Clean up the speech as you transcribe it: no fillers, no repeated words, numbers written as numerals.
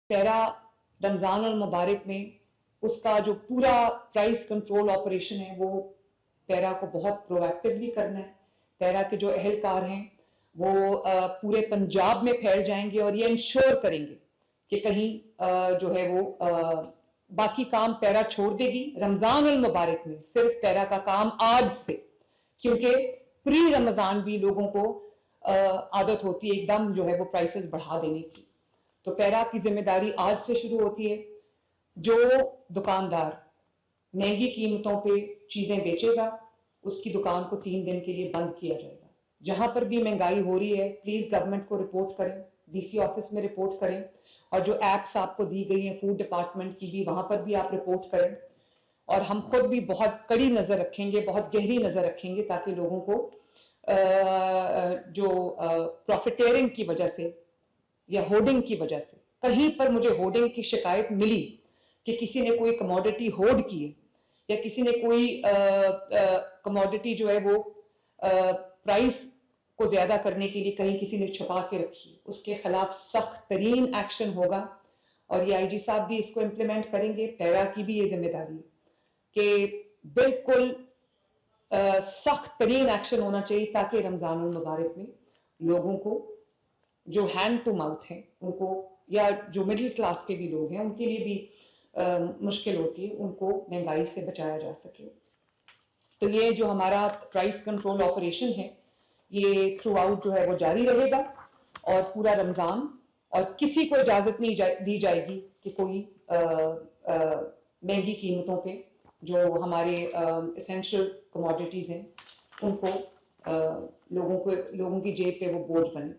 پیرا رمضان المبارک میں اس کا جو پورا پرائس کنٹرول آپریشن ہے وہ پیرا کو بہت پرو ایکٹیولی کرنا ہے. پیرا کے جو اہلکار ہیں وہ پورے پنجاب میں پھیل جائیں گے اور یہ انشور کریں گے کہ کہیں جو ہے وہ باقی کام پیرا چھوڑ دے گی. رمضان المبارک میں صرف پیرا کا کام آج سے، کیونکہ پری رمضان بھی لوگوں کو عادت ہوتی ہے ایک دم جو ہے وہ پرائسز بڑھا دینے کی. تو پیرا کی ذمہ داری آج سے شروع ہوتی ہے. جو دکاندار مہنگی قیمتوں پہ چیزیں بیچے گا اس کی دکان کو 3 دن کے لیے بند کیا جائے گا. جہاں پر بھی مہنگائی ہو رہی ہے پلیز گورنمنٹ کو رپورٹ کریں، ڈی سی آفس میں رپورٹ کریں، اور جو ایپس آپ کو دی گئی ہیں فوڈ ڈپارٹمنٹ کی بھی وہاں پر بھی آپ رپورٹ کریں. اور ہم خود بھی بہت کڑی نظر رکھیں گے، بہت گہری نظر رکھیں گے تاکہ لوگوں کو جو پروفیٹیرنگ کی وجہ سے یا ہورڈنگ کی وجہ سے، کہیں پر مجھے ہورڈنگ کی شکایت ملی کہ کسی نے کوئی کموڈٹی ہورڈ کی ہے یا کسی نے کوئی کموڈٹی جو ہے وہ پرائس کو زیادہ کرنے کے لیے کہیں کسی نے چھپا کے رکھی، اس کے خلاف سخت ترین ایکشن ہوگا. اور یہ آئی جی صاحب بھی اس کو امپلیمنٹ کریں گے. پیرا کی بھی یہ ذمہ داری ہے کہ بالکل سخت ترین ایکشن ہونا چاہیے تاکہ رمضان المبارک میں لوگوں کو جو ہینڈ ٹو ماؤتھ ہیں ان کو، یا جو مڈل کلاس کے بھی لوگ ہیں ان کے لیے بھی مشکل ہوتی ہے، ان کو مہنگائی سے بچایا جا سکے. تو یہ جو ہمارا پرائس کنٹرول آپریشن ہے یہ تھرو آؤٹ جو ہے وہ جاری رہے گا اور پورا رمضان، اور کسی کو اجازت نہیں دی جائے گی کہ کوئی مہنگی قیمتوں پہ جو ہمارے اسینشل کموڈیٹیز ہیں ان کو لوگوں کی جیب پہ وہ بوجھ بنے.